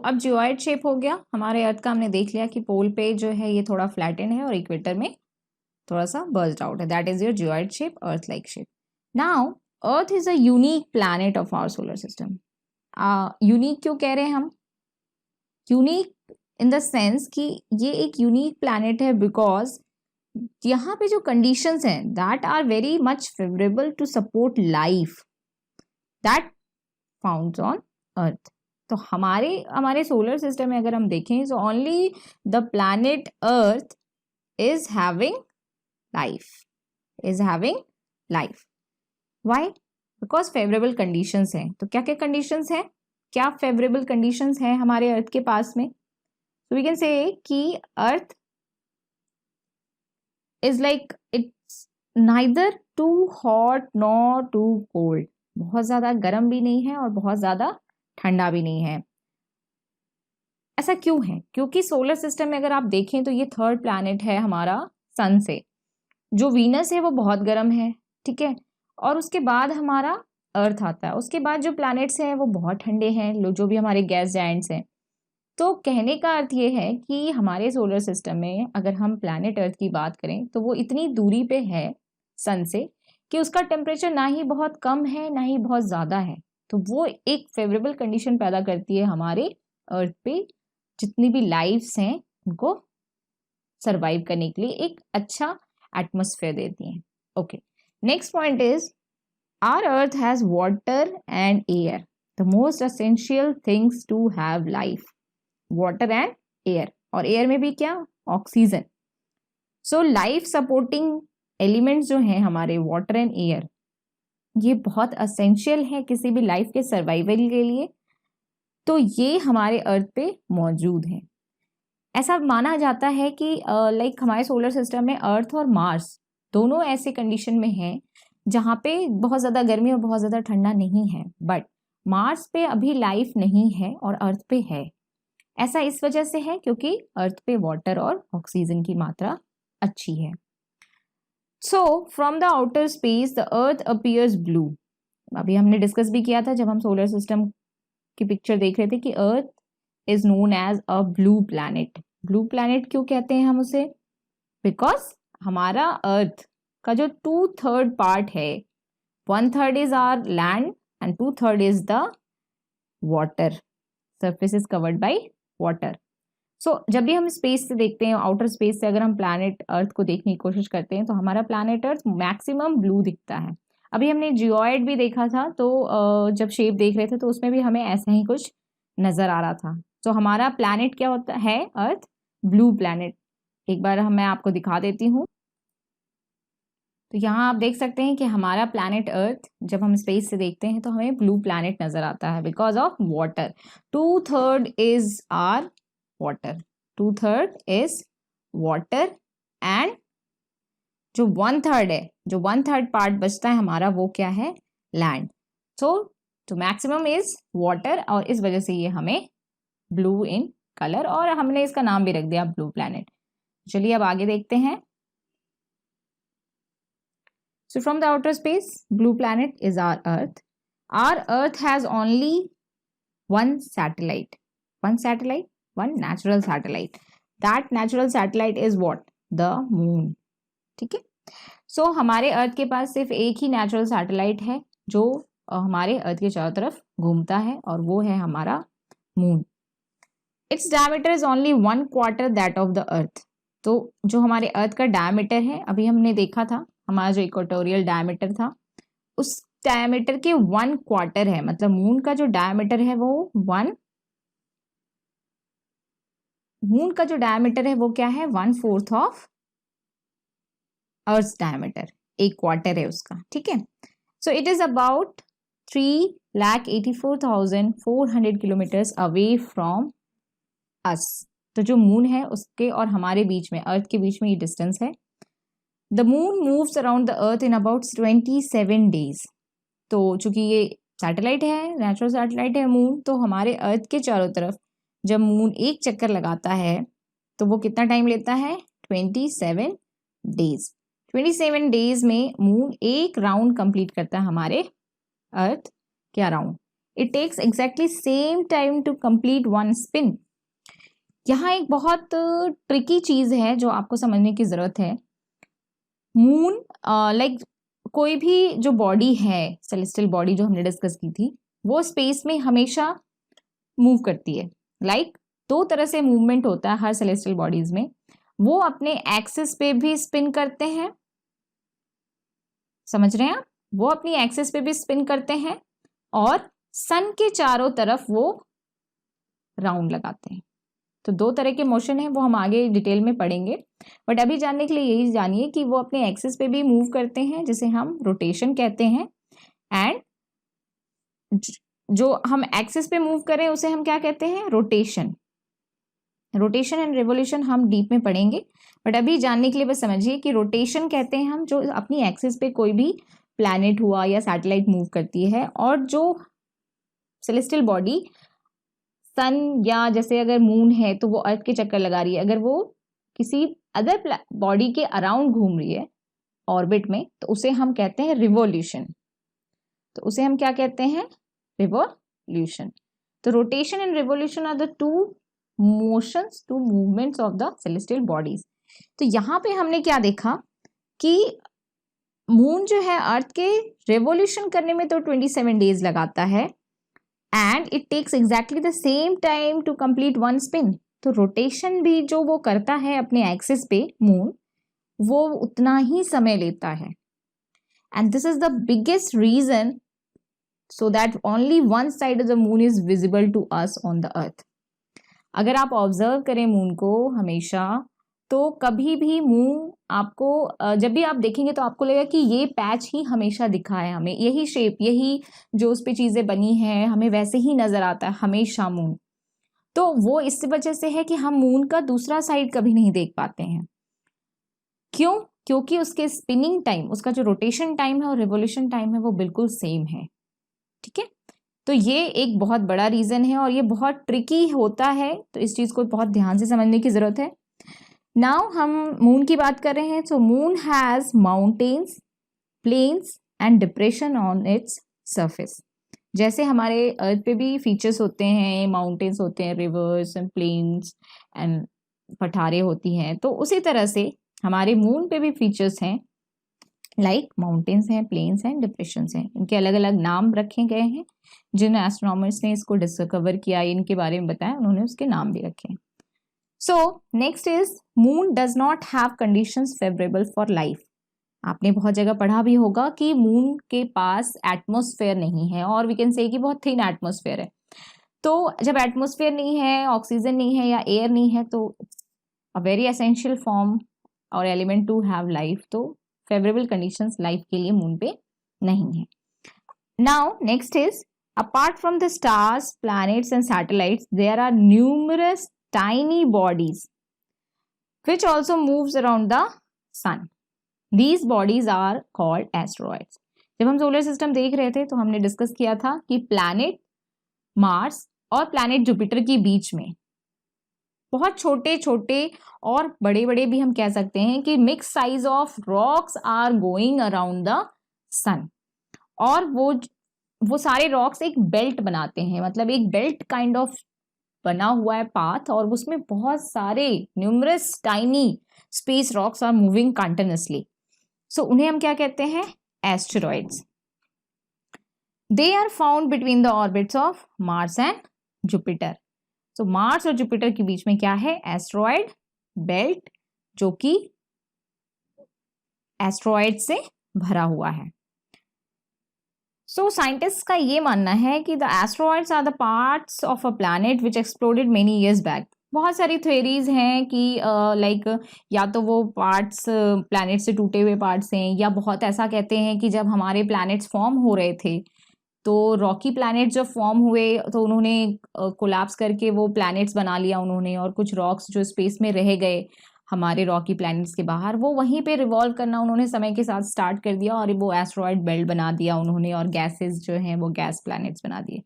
अब geoid shape हो गया हमारे अर्थ का, हमने देख लिया कि पोल पे जो है ये थोड़ा फ्लैटेन है और इक्वेटर में थोड़ा सा बर्स्ट आउट है, that is your geoid shape, earth like shape. Now earth is a unique planet of our solar system. Unique क्यों कह रहे हैं हम? यूनिक इन द सेंस कि ये एक यूनिक प्लैनेट है बिकॉज यहाँ पे जो कंडीशंस हैं that are very much favourable to support life that founds on earth. तो हमारे सोलर सिस्टम में अगर हम देखें तो only the planet earth is having life. Why? Because favourable conditions हैं। तो क्या क्या कंडीशंस हैं, क्या फेवरेबल कंडीशंस हैं हमारे अर्थ के पास में? तो वी कैन से कि earth is like it's neither too hot nor too cold, बहुत ज्यादा गर्म भी नहीं है और बहुत ज्यादा ठंडा भी नहीं है। ऐसा क्यों है? क्योंकि सोलर सिस्टम में अगर आप देखें तो ये थर्ड प्लैनेट है हमारा सन से। जो वीनस है वो बहुत गर्म है, ठीक है, और उसके बाद हमारा अर्थ आता है। उसके बाद जो प्लैनेट्स हैं वो बहुत ठंडे हैं, जो भी हमारे गैस जायंट्स हैं। तो कहने का अर्थ ये है कि हमारे सोलर सिस्टम में अगर हम प्लैनेट अर्थ की बात करें तो वो इतनी दूरी पे है सन से कि उसका टेम्परेचर ना ही बहुत कम है ना ही बहुत ज़्यादा है। तो वो एक फेवरेबल कंडीशन पैदा करती है हमारे अर्थ पे, जितनी भी लाइफ्स हैं उनको सरवाइव करने के लिए एक अच्छा एटमॉस्फेयर देती हैं। Okay, next point is our earth has water and air, the most essential things to have life. Water and air, और एयर में भी क्या? Oxygen. So life supporting elements जो हैं हमारे वाटर एंड एयर, ये बहुत एसेंशियल है किसी भी लाइफ के सर्वाइवल के लिए। तो ये हमारे अर्थ पे मौजूद हैं। ऐसा माना जाता है कि लाइक हमारे सोलर सिस्टम में अर्थ और मार्स दोनों ऐसे कंडीशन में हैं जहाँ पे बहुत ज़्यादा गर्मी और बहुत ज़्यादा ठंडा नहीं है, बट मार्स पे अभी लाइफ नहीं है और अर्थ पे है। ऐसा इस वजह से है क्योंकि अर्थ पे वाटर और ऑक्सीजन की मात्रा अच्छी है। So from the outer space the earth appears blue. अभी हमने डिस्कस भी किया था जब हम सोलर सिस्टम की पिक्चर देख रहे थे कि earth is known as a blue planet. Blue planet क्यों कहते हैं हम उसे? बिकॉज हमारा अर्थ का जो 2/3 पार्ट है, 1/3 is our land and 2/3 is the water, surface is covered by water. So जब भी हम स्पेस से देखते हैं, आउटर स्पेस से अगर हम प्लैनेट अर्थ को देखने की कोशिश करते हैं तो हमारा प्लैनेट अर्थ मैक्सिमम ब्लू दिखता है। अभी हमने जियोइड भी देखा था, तो जब शेप देख रहे थे तो उसमें भी हमें ऐसा ही कुछ नजर आ रहा था। तो हमारा प्लैनेट क्या होता है? अर्थ ब्लू प्लैनेट। एक बार मैं आपको दिखा देती हूँ। तो यहाँ आप देख सकते हैं कि हमारा प्लैनेट अर्थ जब हम स्पेस से देखते हैं तो हमें ब्लू प्लैनेट नजर आता है because of water. 2/3 is are water, 2/3 is water, and जो 1/3 है, जो 1/3 पार्ट बचता है हमारा, वो क्या है? लैंड। तो मैक्सिमम इज वाटर, और इस वजह से ये हमें ब्लू इन कलर, और हमने इसका नाम भी रख दिया ब्लू प्लैनेट। चलिए अब आगे देखते हैं। So from the outer space, blue planet is our Earth. Our Earth has only one satellite. One natural satellite. That natural satellite is what? The moon. ठीक है? So हमारे अर्थ के पास सिर्फ एक ही नेचुरल सैटेलाइट है जो हमारे अर्थ के चारों तरफ घूमता है, और वो है हमारा moon. Its diameter is only 1/4 that of the Earth. तो जो हमारे अर्थ का डायमीटर है, अभी हमने देखा था हमारा जो इक्वेटोरियल डायमीटर था, उस डायमीटर के 1/4 है। मतलब मून का जो डायमीटर है वो मून का जो डायमीटर है वो क्या है? 1/4 ऑफ अर्थ डायमीटर, 1/4 है उसका, ठीक है। So it is about 3,84,400 kilometres away from us. तो जो मून है उसके और हमारे बीच में, अर्थ के बीच में ये डिस्टेंस है। The moon moves around the earth in about 27 days. तो चूंकि ये सैटेलाइट है, नेचुरल सैटेलाइट है मून, तो हमारे अर्थ के चारों तरफ जब मून एक चक्कर लगाता है तो वो कितना टाइम लेता है? 27 डेज। 27 डेज में मून एक राउंड कंप्लीट करता है हमारे अर्थ के around. It takes exactly same time to complete one spin. यहाँ एक बहुत ट्रिकी चीज है जो आपको समझने की जरूरत है। मून लाइक कोई भी जो बॉडी है, सेलेस्टियल बॉडी जो हमने डिस्कस की थी, वो स्पेस में हमेशा मूव करती है। लाइक दो तरह से मूवमेंट होता है हर सेलेस्टियल बॉडीज में। वो अपने एक्सिस पे भी स्पिन करते हैं, समझ रहे हैं आप? वो अपनी एक्सिस पे भी स्पिन करते हैं और सन के चारों तरफ वो राउंड लगाते हैं। तो दो तरह के मोशन है, वो हम आगे डिटेल में पढ़ेंगे, बट अभी जानने के लिए यही जानिए कि वो अपने एक्सिस पे भी मूव करते हैं, जिसे हम रोटेशन कहते हैं। एंड जो हम एक्सिस पे मूव करें उसे हम क्या कहते हैं? रोटेशन। रोटेशन एंड रिवोल्यूशन हम डीप में पढ़ेंगे, बट अभी जानने के लिए बस समझिए कि रोटेशन कहते हैं हम जो अपनी एक्सिस पे कोई भी प्लैनेट हुआ या सैटेलाइट मूव करती है, और जो सेलेस्टियल बॉडी सन या जैसे अगर मून है तो वो अर्थ के चक्कर लगा रही है, अगर वो किसी अदर बॉडी के अराउंड घूम रही है ऑर्बिट में, तो उसे हम कहते हैं रिवोल्यूशन। तो उसे हम क्या कहते हैं? रिवोल्यूशन। तो rotation and revolution are the two motions, two movements of the celestial bodies. तो यहाँ पे हमने क्या देखा कि मून जो है अर्थ के रेवोल्यूशन करने में तो 27 डेज लगाता है, and it takes exactly the same time to complete one spin. तो रोटेशन भी जो वो करता है अपने एक्सिस पे मून, वो उतना ही समय लेता है। And this is the biggest reason so that only one side of the moon is visible to us on the earth. अगर आप ऑब्जर्व करें मून को हमेशा, तो कभी भी मून आपको जब भी आप देखेंगे तो आपको लगेगा कि ये पैच ही हमेशा दिखा है हमें, यही शेप, यही जो उस पे चीजें बनी हैं हमें वैसे ही नजर आता है हमेशा मून। तो वो इस वजह से है कि हम मून का दूसरा साइड कभी नहीं देख पाते हैं। क्यों? क्योंकि उसके स्पिनिंग टाइम, उसका जो रोटेशन टाइम है और रिवोल्यूशन टाइम है वो बिल्कुल सेम है। ठीक है, तो ये एक बहुत बड़ा रीजन है और ये बहुत ट्रिकी होता है, तो इस चीज को बहुत ध्यान से समझने की जरूरत है। नाउ हम मून की बात कर रहे हैं। So moon has mountains, plains and depression on its surface. जैसे हमारे अर्थ पे भी फीचर्स होते हैं, माउंटेन्स होते हैं, रिवर्स एंड प्लेन्स एंड पठारे होती हैं, तो उसी तरह से हमारे मून पे भी फीचर्स हैं, लाइक माउंटेन्स हैं, प्लेन्स हैं, डिप्रेशंस हैं। इनके अलग अलग नाम रखे गए हैं। जिन एस्ट्रोनॉमर्स ने इसको डिस्कवर किया, इनके बारे में बताया, उन्होंने उसके नाम भी रखे हैं। So next is moon does not have conditions favorable for life. आपने बहुत जगह पढ़ा भी होगा कि मून के पास एटमॉस्फेयर नहीं है, और वी कैन से कि बहुत थिन एटमॉस्फेयर है। तो जब एटमॉस्फेयर नहीं है, ऑक्सीजन नहीं है या एयर नहीं है, तो अ वेरी एसेंशियल फॉर्म और एलिमेंट टू हैव लाइफ। तो फेवरेबल कंडीशंस लाइफ के लिए मून पे नहीं है। Now next is apart from the stars, planets and satellites, there are numerous tiny bodies which also moves around the sun. These bodies are called asteroids. जब हम solar system देख रहे थे तो हमने डिस्कस किया था कि प्लैनेट मार्स और प्लैनेट जुपिटर के बीच में बहुत छोटे छोटे और बड़े बड़े भी हम कह सकते हैं कि mix size of rocks are going around the sun. और वो सारे रॉक्स एक बेल्ट बनाते हैं, मतलब एक बेल्ट काइंड ऑफ बना हुआ है पाथ, और उसमें बहुत सारे numerous tiny space rocks are moving continuously. So उन्हें हम क्या कहते हैं? Asteroids. They are found between the orbits of Mars and Jupiter. So Mars और जुपिटर के बीच में क्या है? एस्टेरॉइड बेल्ट, जो कि एस्टेरॉइड से भरा हुआ है। सो साइंटिस्ट का ये मानना है कि the asteroids are the parts of a planet which exploded many years back. बहुत सारी थ्योरीज हैं कि लाइक या तो वो पार्ट्स प्लैनेट से टूटे हुए पार्ट्स हैं, या बहुत ऐसा कहते हैं कि जब हमारे प्लैनेट्स फॉर्म हो रहे थे तो रॉकी प्लैनेट जब फॉर्म हुए तो उन्होंने कोलैप्स करके वो प्लैनेट्स बना लिया उन्होंने, और कुछ रॉक्स जो स्पेस में रह गए हमारे रॉकी प्लैनेट्स के बाहर, वो वहीं पे रिवॉल्व करना उन्होंने समय के साथ स्टार्ट कर दिया, और वो एस्ट्रॉइड बेल्ट बना दिया उन्होंने, और गैसेस जो हैं वो गैस प्लैनेट्स बना दिए।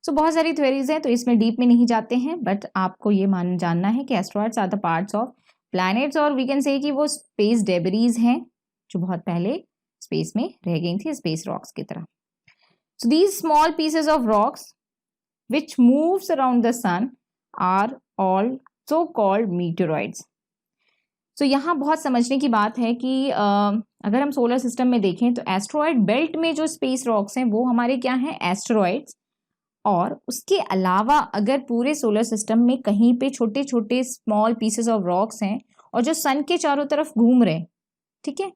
सो बहुत सारी थ्योरीज हैं, तो इसमें डीप में नहीं जाते हैं, बट आपको ये जानना है कि asteroids are the parts of planets, और वी कैन से कि वो स्पेस डेबरीज हैं जो बहुत पहले स्पेस में रह गई थी, स्पेस रॉक्स की तरह। So these small pieces of rocks which moves around the sun are all so called meteoroids. So यहाँ बहुत समझने की बात है कि अगर हम सोलर सिस्टम में देखें तो एस्ट्रॉयड बेल्ट में जो स्पेस रॉक्स हैं वो हमारे क्या हैं, एस्ट्रॉयड्स। और उसके अलावा अगर पूरे सोलर सिस्टम में कहीं पे छोटे छोटे स्मॉल पीसेस ऑफ रॉक्स हैं और जो सन के चारों तरफ घूम रहे हैं, ठीक है,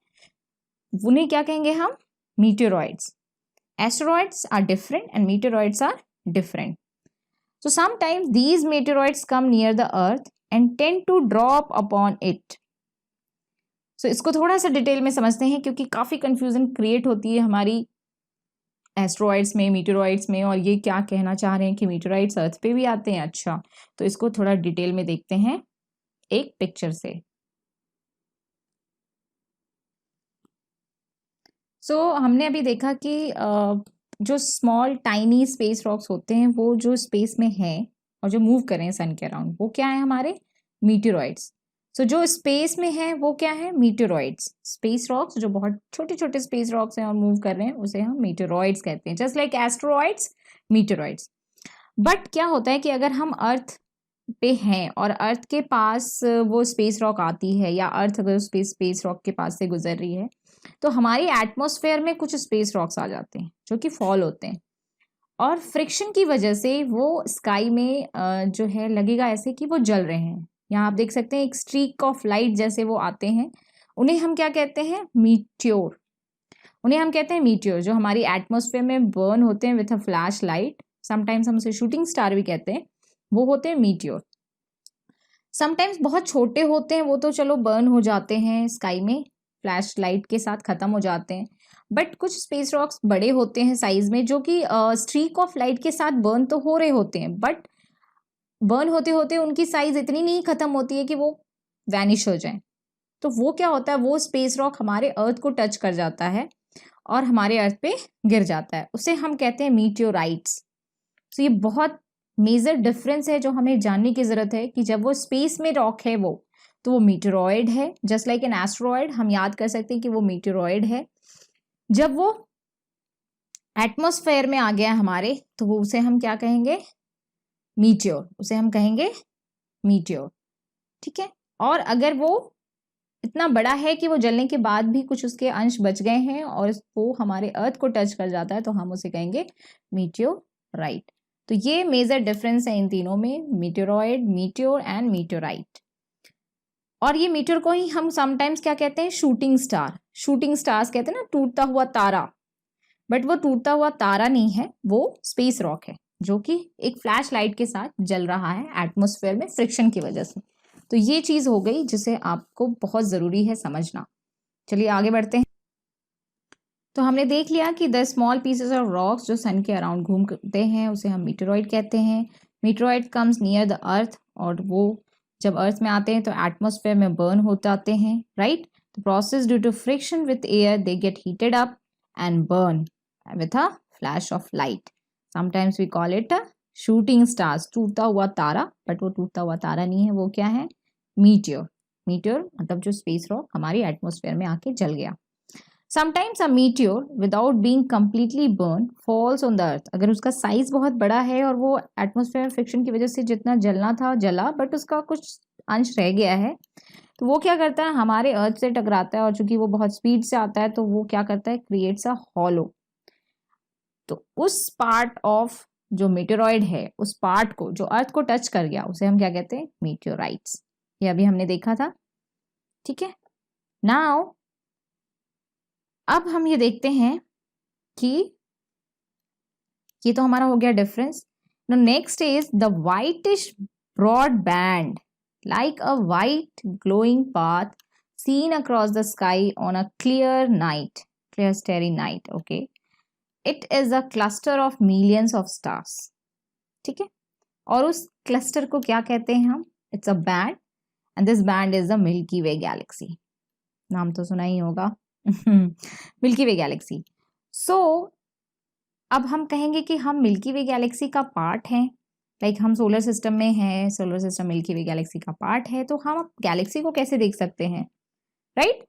उन्हें क्या कहेंगे हम, meteoroids. Asteroids are different and meteoroids are different. So sometimes these meteoroids come near the earth and tend to drop upon it. So इसको थोड़ा सा डिटेल में समझते हैं क्योंकि काफ़ी कंफ्यूजन क्रिएट होती है हमारी एस्ट्रॉइड्स में, मीटेरॉइड्स में, और ये क्या कहना चाह रहे हैं कि मीटेरॉइड्स अर्थ पे भी आते हैं। अच्छा, तो इसको थोड़ा डिटेल में देखते हैं एक पिक्चर से। हमने अभी देखा कि जो स्मॉल टाइनी स्पेस रॉक्स होते हैं वो जो स्पेस में है और जो मूव कर रहे हैं सन के अराउंड, वो क्या है, हमारे मीटेरॉइड्स। जो स्पेस में है वो क्या है, मीटेरॉइड्स। स्पेस रॉक्स जो बहुत छोटे छोटे स्पेस रॉक्स हैं और मूव कर रहे हैं उसे हम मीटेरॉइड्स कहते हैं, just like asteroids, meteoroids. But क्या होता है कि अगर हम अर्थ पे हैं और अर्थ के पास वो स्पेस रॉक आती है या अर्थ अगर स्पेस रॉक के पास से गुजर रही है तो हमारी एटमॉस्फेयर में कुछ स्पेस रॉक्स आ जाते हैं जो कि फॉल होते हैं, और फ्रिक्शन की वजह से वो स्काई में जो है लगेगा ऐसे कि वो जल रहे हैं। यहाँ आप देख सकते हैं एक स्ट्रीक ऑफ लाइट जैसे वो आते हैं, उन्हें हम क्या कहते हैं, मीटियोर। उन्हें हम कहते हैं मीटियोर, जो हमारी एटमॉस्फेयर में बर्न होते हैं with a flash light. Sometimes हम उसे शूटिंग स्टार भी कहते हैं, वो होते हैं मीटियोर। समटाइम्स बहुत छोटे होते हैं, वो तो चलो बर्न हो जाते हैं स्काई में, फ्लैश लाइट के साथ खत्म हो जाते हैं। बट कुछ स्पेस रॉक्स बड़े होते हैं साइज में, जो कि स्ट्रीक ऑफ लाइट के साथ बर्न तो हो रहे होते हैं, बट बर्न होते होते उनकी साइज इतनी नहीं खत्म होती है कि वो वैनिश हो जाए। तो वो क्या होता है, वो स्पेस रॉक हमारे अर्थ को टच कर जाता है और हमारे अर्थ पे गिर जाता है, उसे हम कहते हैं मीटियोराइट्स। तो ये बहुत मेजर डिफरेंस है जो हमें जानने की जरूरत है कि जब वो स्पेस में रॉक है वो, तो वो मीटेरॉइड है, जस्ट लाइक एन एस्ट्रॉइड। हम याद कर सकते हैं कि वो मीटेरॉइड है। जब वो एटमॉस्फेयर में आ गया हमारे, तो वो उसे हम क्या कहेंगे, मीटियोर, उसे हम कहेंगे मीटियोर, ठीक है। और अगर वो इतना बड़ा है कि वो जलने के बाद भी कुछ उसके अंश बच गए हैं और वो हमारे अर्थ को टच कर जाता है, तो हम उसे कहेंगे मीटियोराइट। तो ये मेजर डिफरेंस है इन तीनों में, मीटेरॉइड, मीटियोर एंड मीटेराइट। और ये मीटियोर को ही हम समटाइम्स क्या कहते हैं, शूटिंग स्टार। शूटिंग स्टार्स कहते हैं ना, टूटता हुआ तारा, बट वो टूटता हुआ तारा नहीं है, वो स्पेस रॉक है जो कि एक फ्लैश लाइट के साथ जल रहा है एटमॉस्फेयर में फ्रिक्शन की वजह से। तो ये चीज हो गई जिसे आपको बहुत जरूरी है समझना। चलिए आगे बढ़ते हैं। तो हमने देख लिया कि the small pieces of rocks जो सन के अराउंड घूमते हैं उसे हम मीटेरॉइड कहते हैं। मीटेरॉइड कम्स नियर द अर्थ, और वो जब अर्थ में आते हैं तो एटमॉस्फेयर में बर्न हो जाते हैं, right. The process due to friction with air they get heated up and burn with a flash of light. Sometimes we call it a shooting stars, टूटता हुआ तारा, बट वो टूटता हुआ तारा नहीं है, वो क्या है, मीटियोर। मीटियोर मतलब जो स्पेस रॉक हमारी एटमॉस्फेयर में आके जल गया। Sometimes a meteor, without being completely burned, falls on the earth. अगर उसका साइज बहुत बड़ा है और वो एटमॉस्फेयर फ्रिक्शन की वजह से जितना जलना था जला, बट उसका कुछ अंश रह गया है, तो वो क्या करता है, हमारे अर्थ से टकराता है, और चूंकि वो बहुत स्पीड से आता है तो वो क्या करता है, क्रिएट्स अ हॉलो। तो उस पार्ट ऑफ जो मीटेरॉइड है, उस पार्ट को जो अर्थ को टच कर गया, उसे हम क्या कहते हैं, मीटेओराइट्स। ये अभी हमने देखा था, ठीक है। नाउ अब हम ये देखते हैं कि ये तो हमारा हो गया difference. No next is the whitish broad band like a white glowing path seen across the sky on a clear night, clear starry night, okay. It is a cluster of millions of stars, ठीक है। और उस cluster को क्या कहते हैं हम, it's a band, and this band is the milky way Galaxy. नाम तो सुना ही होगा, मिल्की वे गैलेक्सी। सो अब हम कहेंगे कि हम मिल्की वे गैलेक्सी का पार्ट हैं, लाइक हम सोलर सिस्टम में हैं, सोलर सिस्टम मिल्की वे गैलेक्सी का पार्ट है, तो हम गैलेक्सी को कैसे देख सकते हैं, राइट।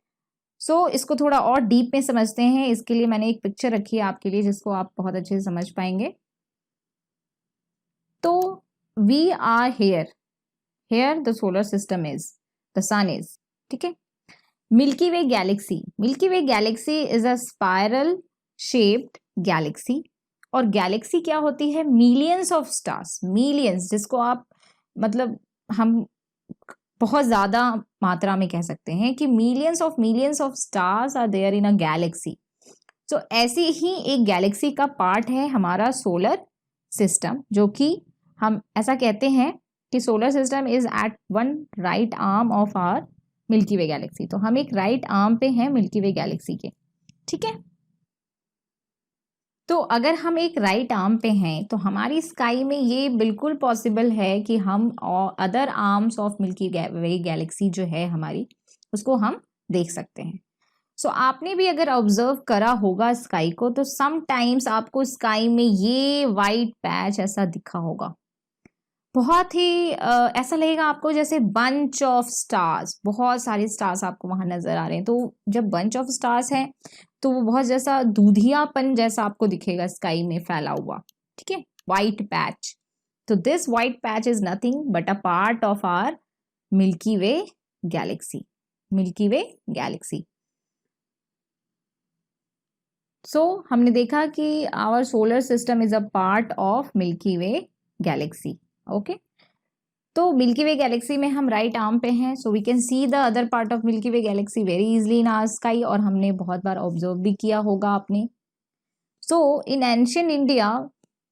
इसको थोड़ा और डीप में समझते हैं। इसके लिए मैंने एक पिक्चर रखी है आपके लिए जिसको आप बहुत अच्छे से समझ पाएंगे। तो we are here the solar system is, the sun is, ठीक है। Milky way galaxy is a spiral shaped galaxy. और गैलेक्सी क्या होती है? मिलियंस ऑफ स्टार्स, मिलियंस, जिसको आप मतलब हम बहुत ज्यादा मात्रा में कह सकते हैं कि millions of stars are there in a galaxy. तो ऐसी ही एक गैलेक्सी का पार्ट है हमारा सोलर सिस्टम, जो कि हम ऐसा कहते हैं कि solar system is at one right arm of our Milky way galaxy. तो हम एक राइट आर्म पे हैं मिल्की वे गैलेक्सी के, ठीक है। तो अगर हम एक राइट आर्म पे हैं तो हमारी स्काई में ये बिल्कुल पॉसिबल है कि हम other arms of milky way Galaxy जो है हमारी, उसको हम देख सकते हैं। आपने भी अगर ऑब्जर्व करा होगा स्काई को, तो समटाइम्स आपको स्काई में ये वाइट पैच ऐसा दिखा होगा। बहुत ही ऐसा लगेगा आपको जैसे बंच ऑफ स्टार्स, बहुत सारे स्टार्स आपको वहां नजर आ रहे हैं। तो जब बंच ऑफ स्टार्स है तो वो बहुत जैसा दूधियापन जैसा आपको दिखेगा स्काई में फैला हुआ, ठीक है, वाइट पैच। तो this white patch is nothing but a part of our Milky way galaxy, Milky way galaxy. हमने देखा कि our solar system is a part of milky way galaxy, okay. तो मिल्की वे गैलेक्सी में हम right arm पे हैं, so we can see the other part of milky way galaxy very easily in our sky, और हमने बहुत बार observe भी किया होगा आपने। In ancient India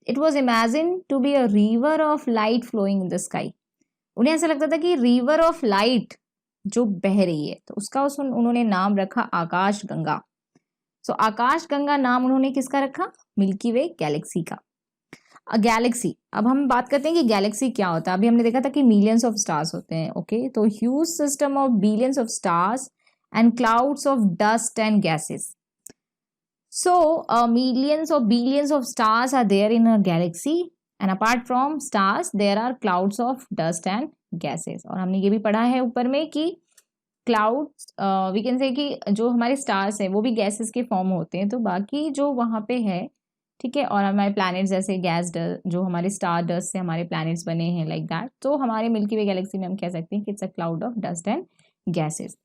it was imagine to be a river of light flowing in the sky. उन्हें ऐसा लगता था कि रिवर ऑफ लाइट जो बह रही है, तो उसका उन्होंने नाम रखा आकाश गंगा। आकाश गंगा नाम उन्होंने किसका रखा? मिल्की वे गैलेक्सी का। गैलेक्सी, अब हम बात करते हैं कि गैलेक्सी क्या होता है। अभी हमने देखा था कि मिलियंस ऑफ स्टार्स होते हैं, ओके। तो huge system of billions of stars and clouds of dust and gases. Millions of billions of stars are there in a galaxy, and apart from stars there are clouds of dust and gases. और हमने ये भी पढ़ा है ऊपर में कि clouds, we can say कि जो हमारे स्टार्स हैं वो भी गैसेस के फॉर्म होते हैं। तो बाकी जो वहाँ पे है, ठीक है, और हमारे प्लैनेट्स जैसे गैस डस्ट, जो हमारे स्टार डस्ट से हमारे प्लैनेट्स बने हैं लाइक दैट, तो हमारे मिल्की वे गैलेक्सी में हम कह सकते हैं कि it's a cloud of dust and gases.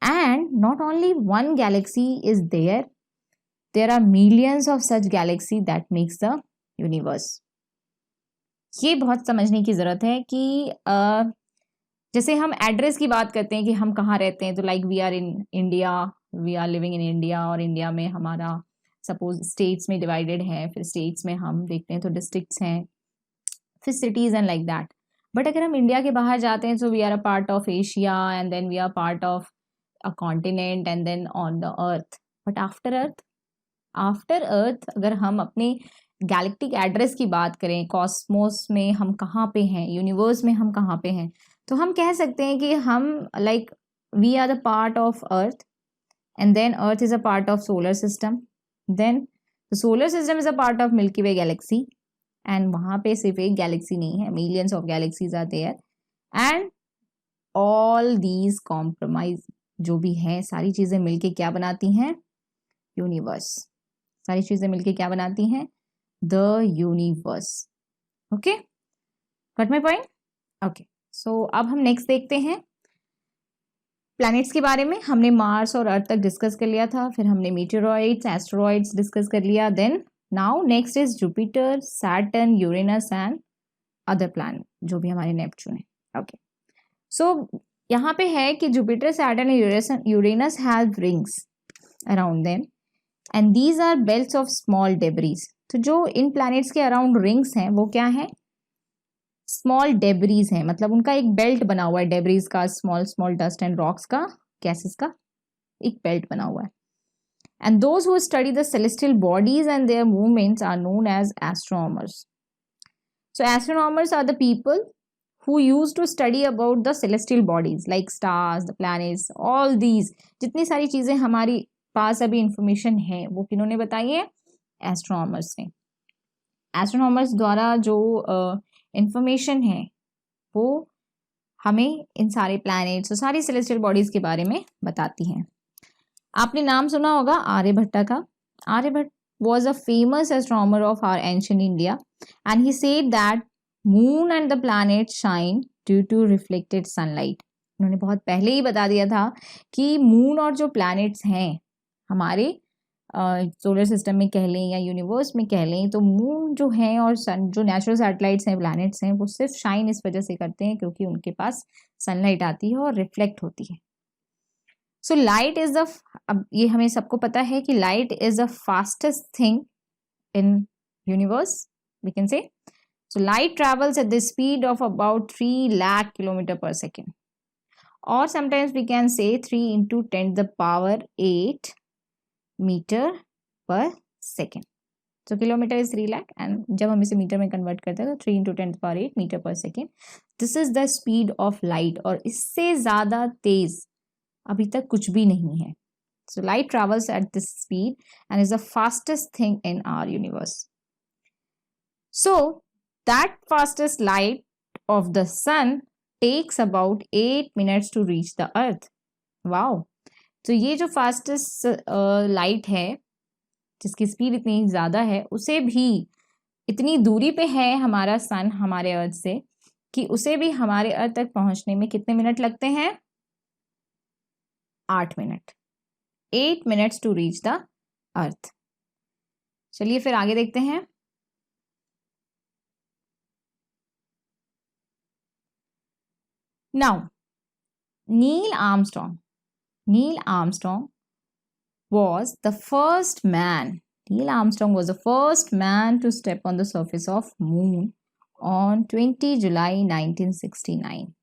And not only one galaxy is there are millions of such galaxy that makes the universe. ये बहुत समझने की जरूरत है कि जैसे हम एड्रेस की बात करते हैं कि हम कहाँ रहते हैं, तो like we are in India, we are living in India, और इंडिया में हमारा सपोज स्टेट्स में डिवाइडेड है, फिर स्टेट्स में हम देखते हैं तो डिस्ट्रिक्ट्स हैं, फिर cities and like that. But अगर हम इंडिया के बाहर जाते हैं, so we are a part of Asia, and then we are part of a continent, and then on the earth. But after earth अगर हम अपने गैलेक्टिक एड्रेस की बात करें, कॉस्मोस में हम कहाँ पे हैं, यूनिवर्स में हम कहाँ पे हैं, तो हम कह सकते हैं कि हम like we are the part of earth, and then earth is a part of solar system, then the solar system is a part of milky way galaxy, and वहां पे सिर्फ एक गैलेक्सी नहीं है, millions of galaxies are there, and all these compromise जो भी है, सारी चीजें मिलके क्या बनाती हैं? यूनिवर्स। सारी चीजें मिलके क्या बनाती हैं? The universe. Okay, got my point? Okay, अब हम नेक्स्ट देखते हैं प्लैनेट्स के बारे में। हमने मार्स और अर्थ तक डिस्कस कर लिया था, फिर हमने मीटेरॉइड्स, एस्टेरॉइड्स डिस्कस कर लिया। Then now next is Jupiter, Saturn, Uranus and other planet, जो भी हमारे नेपच्यून है। ओके, यहाँ पे है कि Jupiter, Saturn and Uranus have rings around them, and these are belts of small debris. तो जो इन प्लैनेट्स के अराउंड रिंग्स हैं वो क्या है? स्मॉल डेब्रीज है, मतलब उनका एक बेल्ट बना हुआ है, डेब्रीज का, small small dust and rocks का, गैसेस का एक बेल्ट बना हुआ है। And those who study the celestial bodies and their movements are known as astronomers. So astronomers are the people who used to study about the celestial bodies like stars, the planets, all these, जितनी सारी चीजें हमारी पास अभी information है वो किन्होंने बताई है? Astronomers ने। एस्ट्रोनॉमर्स द्वारा जो इंफॉर्मेशन है वो हमें इन सारे प्लैनेट्स और सारी सेलेस्टियल बॉडीज के बारे में बताती हैं। आपने नाम सुना होगा आर्यभट्टा का. Aryabhata was a famous astronomer of our ancient India, and he said that moon and the planets shine due to reflected sunlight. उन्होंने बहुत पहले ही बता दिया था कि मून और जो प्लैनेट्स हैं हमारे सोलर सिस्टम में कह लें या यूनिवर्स में कह लें, तो मून जो है और सन जो नेचुरल सैटेलाइट्स हैं, प्लैनेट्स हैं, वो सिर्फ शाइन इस वजह से करते हैं क्योंकि उनके पास सनलाइट आती है और रिफ्लेक्ट होती है. सो लाइट इज द, अब ये हमें सबको पता है कि light is the fastest thing in universe, we can say. So light travels at the speed of about 3 lakh kilometre per second, और sometimes we can say 3 into 10 the power 8 metre per second. तो kilometre is 3 lakh and जब हम इसे metre में convert करते हैं तो 3 into 10 power 8 metre per second. This is the speed of light, और इससे ज्यादा तेज अभी तक कुछ भी नहीं है. So light travels at this speed and is the fastest thing in our universe. So that fastest light of the sun takes about 8 minutes to reach the earth. Wow. तो ये जो फास्टेस्ट लाइट है जिसकी speed इतनी ज़्यादा है, उसे भी इतनी दूरी पे है हमारा सन हमारे अर्थ से कि उसे भी हमारे अर्थ तक पहुंचने में कितने मिनट लगते हैं? 8 minute. 8 minutes to reach the earth. चलिए फिर आगे देखते हैं. Now, Neil Armstrong was the first man. Neil Armstrong was the first man to step on the surface of moon on 20 July 1969.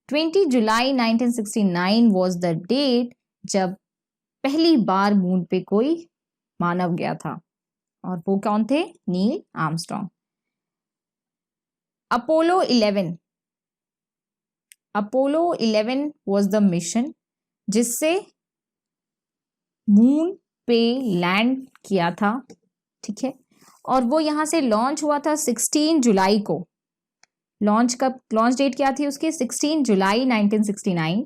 20 July 1969 was the date जब पहली बार moon पे कोई मानव गया था, और वो कौन थे? Neil Armstrong. Apollo 11 was the mission जिससे मून पे लैंड किया था. ठीक है, और वो यहाँ से लॉन्च हुआ था 16 जुलाई को. लॉन्च डेट क्या थी उसकी? 16 जुलाई 1969.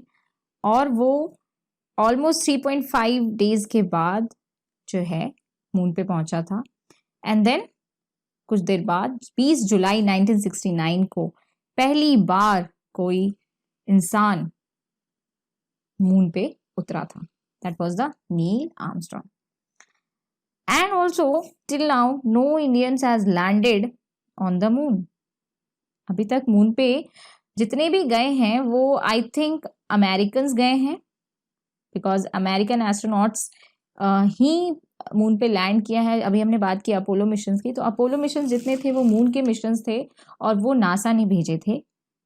और वो ऑलमोस्ट 3.5 डेज के बाद जो है मून पे पहुंचा था. एंड देन कुछ देर बाद 20 जुलाई 1969 को पहली बार कोई इंसान मून पे उतरा था. That was the Neil Armstrong. And also till now no Indians has landed on the moon. अभी तक मून पे जितने भी गए हैं वो आई थिंक अमेरिकन्स गए हैं, because American astronauts he moon पे लैंड किया है. अभी हमने बात की अपोलो मिशन की, तो अपोलो मिशन जितने थे वो मून के मिशंस थे और वो नासा ने भेजे थे.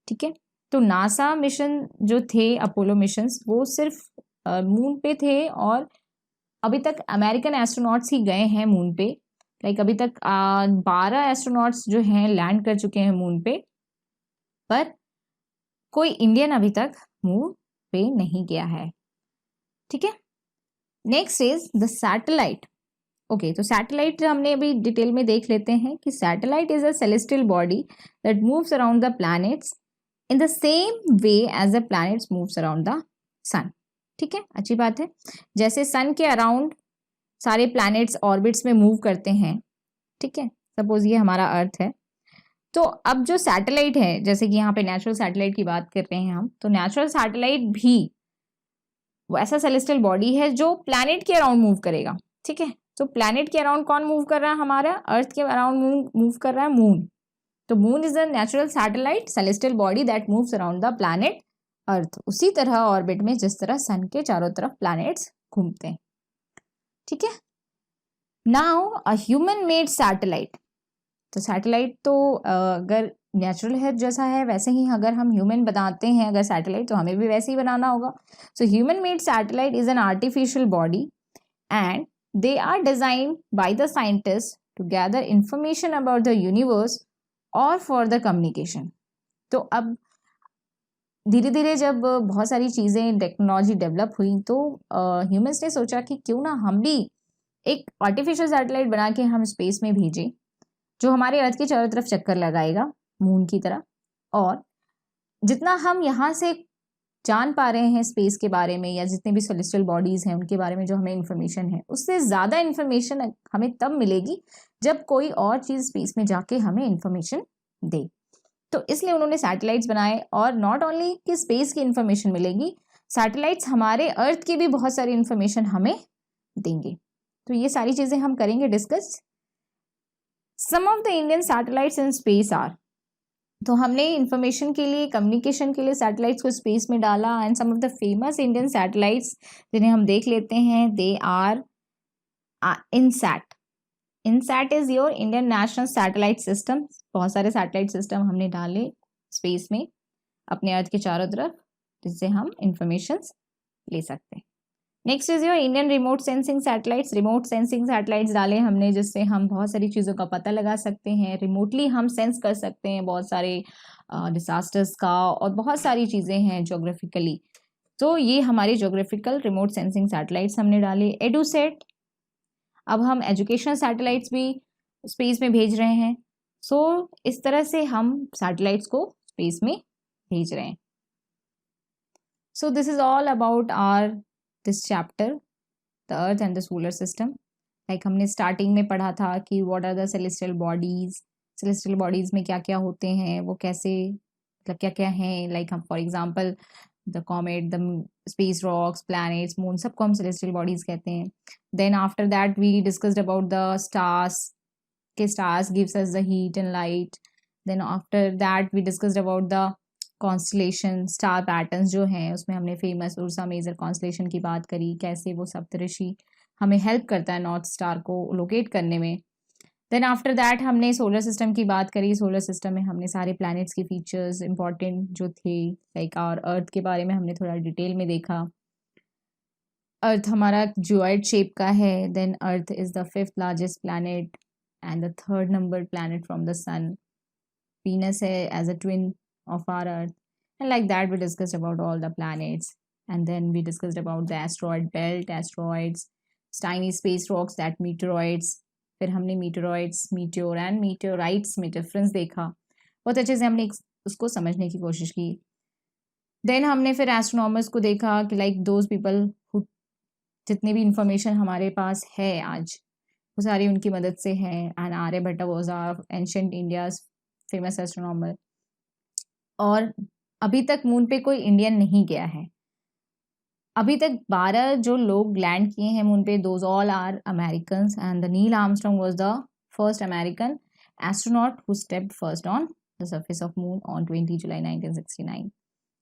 ठीक है, तो नासा मिशन जो थे अपोलो मिशंस वो सिर्फ मून पे थे, और अभी तक अमेरिकन एस्ट्रोनॉट्स ही गए हैं मून पे. लाइक अभी तक 12 एस्ट्रोनॉट्स जो हैं लैंड कर चुके हैं मून पे, पर कोई इंडियन अभी तक मून पे नहीं गया है. ठीक है, next is the satellite. Okay, तो सैटेलाइट हमने अभी डिटेल में देख लेते हैं कि satellite is a celestial body that moves around the planets in the same way as the planets moves around the sun. ठीक है, अच्छी बात है. जैसे सन के अराउंड सारे प्लैनेट्स ऑर्बिट्स में मूव करते हैं. ठीक है, सपोज ये हमारा अर्थ है, तो अब जो सैटेलाइट है, जैसे कि यहाँ पे नेचुरल सैटेलाइट की बात कर रहे हैं हम, तो नेचुरल सैटेलाइट भी वो ऐसा सेलेस्टियल बॉडी है जो प्लैनेट के अराउंड मूव करेगा. ठीक है, तो प्लैनेट के अराउंड कौन मूव कर रहा है? हमारा अर्थ के अराउंड मूव कर रहा है मून. तो moon is the natural satellite celestial body that moves around the planet earth, उसी तरह ऑर्बिट में जिस तरह सन के चारों तरफ प्लैनेट्स घूमते हैं. ठीक है, now a human made satellite. तो सैटेलाइट तो अगर नेचुरल है जैसा है वैसे ही अगर हम ह्यूमन बनाते हैं अगर सैटेलाइट, तो हमें भी वैसे ही बनाना होगा. So human made satellite is an artificial body and they are designed by the scientist to gather information about the universe और फॉर द कम्युनिकेशन. तो अब धीरे धीरे जब बहुत सारी चीज़ें टेक्नोलॉजी डेवलप हुई, तो ह्यूमंस ने सोचा कि क्यों ना हम भी एक आर्टिफिशियल सैटेलाइट बना के हम स्पेस में भेजें जो हमारे अर्थ के चारों तरफ चक्कर लगाएगा मून की तरह. और जितना हम यहाँ से जान पा रहे हैं स्पेस के बारे में या जितने भी सेलेस्टियल बॉडीज़ हैं उनके बारे में जो हमें इन्फॉर्मेशन है, उससे ज़्यादा इन्फॉर्मेशन हमें तब मिलेगी जब कोई और चीज़ स्पेस में जाके हमें इन्फॉर्मेशन दे। तो इसलिए उन्होंने सैटेलाइट्स बनाए, और नॉट ओनली कि स्पेस की इन्फॉर्मेशन मिलेगी, सैटेलाइट्स हमारे अर्थ की भी बहुत सारी इन्फॉर्मेशन हमें देंगे। तो ये सारी चीज़ें हम करेंगे discuss. Some of the Indian satellites in space are, तो हमने इंफॉर्मेशन के लिए, कम्युनिकेशन के लिए सैटेलाइट्स को स्पेस में डाला। And some of the famous Indian satellites जिन्हें हम देख लेते हैं, they are INSAT. INSAT is your Indian national satellite system. बहुत सारे सैटेलाइट सिस्टम हमने डाले स्पेस में अपने अर्थ के चारों तरफ, जिससे हम इंफॉर्मेशन ले सकते हैं। Next is your Indian remote sensing satellites. Remote sensing satellites डाले हमने, जिससे हम बहुत सारी चीज़ों का पता लगा सकते हैं, रिमोटली हम सेंस कर सकते हैं बहुत सारे डिसास्टर्स का, और बहुत सारी चीज़ें हैं जोग्राफिकली। तो ये हमारी जोग्राफिकल रिमोट सेंसिंग सैटेलाइट्स हमने डाले। एडुसेट, अब हम एजुकेशनल सैटेलाइट्स भी स्पेस में भेज रहे हैं। सो इस तरह से हम सैटेलाइट्स को स्पेस में भेज रहे हैं। So this is all about our this chapter, the earth and the solar system. Like हमने स्टार्टिंग में पढ़ा था कि what are the celestial bodies, celestial bodies में क्या क्या होते हैं, वो कैसे, मतलब क्या क्या हैं। लाइक हम for example the comet, the space rocks, planets, moon, सबको हम सेलेस्टियल बॉडीज कहते हैं। Then after that we discussed about the stars, के stars gives us the heat and light. Then after that we discussed about the constellation, star patterns जो हैं, उसमें हमने famous Ursa major constellation की बात करी, कैसे वो सप्तऋषि हमें हेल्प करता है नॉर्थ स्टार को लोकेट करने में। देन आफ्टर दैट हमने सोलर सिस्टम की बात करी। सोलर सिस्टम में हमने सारे प्लैनेट्स के फीचर्स इंपॉर्टेंट जो थे, लाइक और अर्थ के बारे में हमने थोड़ा डिटेल में देखा। अर्थ हमारा ज्योइड शेप का है। Then earth is the 5th largest planet and the 3rd number planet from the sun. Venus है as a twin of our earth, and like that we discussed about all the planets, and then we discussed about the asteroid belt, asteroids, tiny space rocks, that meteoroids। फिर हमने meteoroids, meteor and meteorites में difference देखा, बहुत अच्छे से हमने उसको समझने की कोशिश की। देन हमने फिर एस्ट्रोनॉमर्स को देखा कि लाइक दोज पीपल हु, जितने भी इंफॉर्मेशन हमारे पास है आज, वो सारी उनकी मदद से है। And Aryabhata was our ancient India's famous astronomer. और अभी तक मून पे कोई इंडियन नहीं गया है। अभी तक 12 जो लोग लैंड किए हैं मून पे, those all are Americans, and the Neil Armstrong was the first American astronaut who stepped first on the surface of moon on 20 July 1969।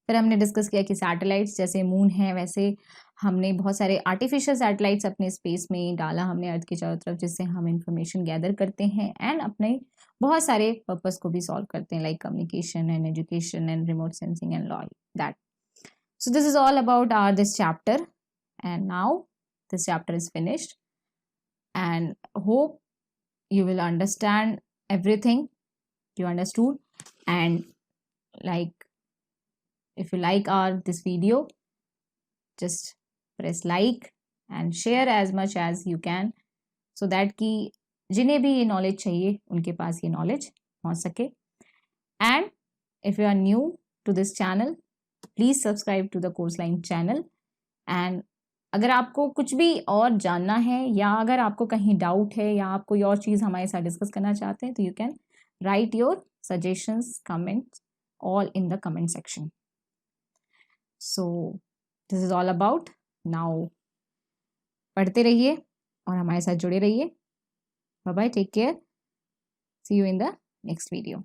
फिर हमने डिस्कस किया कि सैटेलाइट्स जैसे मून है, वैसे हमने बहुत सारे आर्टिफिशियल सैटेलाइट्स अपने स्पेस में डाला हमने अर्थ के चारों तरफ, जिससे हम इंफॉर्मेशन गैदर करते हैं एंड अपने बहुत सारे पर्पस को भी सॉल्व करते हैं, like communication and education and remote sensing and all that. So this is all about our this chapter, and now this chapter is finished, and hope you will understand everything you understood. And like, if you like this video, just press like and share as much as you can, so that कि जिन्हें भी ये knowledge चाहिए उनके पास ये knowledge पहुंच सके। And if you are new to this channel, please subscribe to the Course Line channel। And अगर आपको कुछ भी और जानना है, या अगर आपको कहीं डाउट है, या आप कोई और चीज़ हमारे साथ डिस्कस करना चाहते हैं, तो you can write your suggestions, comments all in the comment section. So this is all about now. पढ़ते रहिए और हमारे साथ जुड़े रहिए। Bye bye, take care, see you in the next video.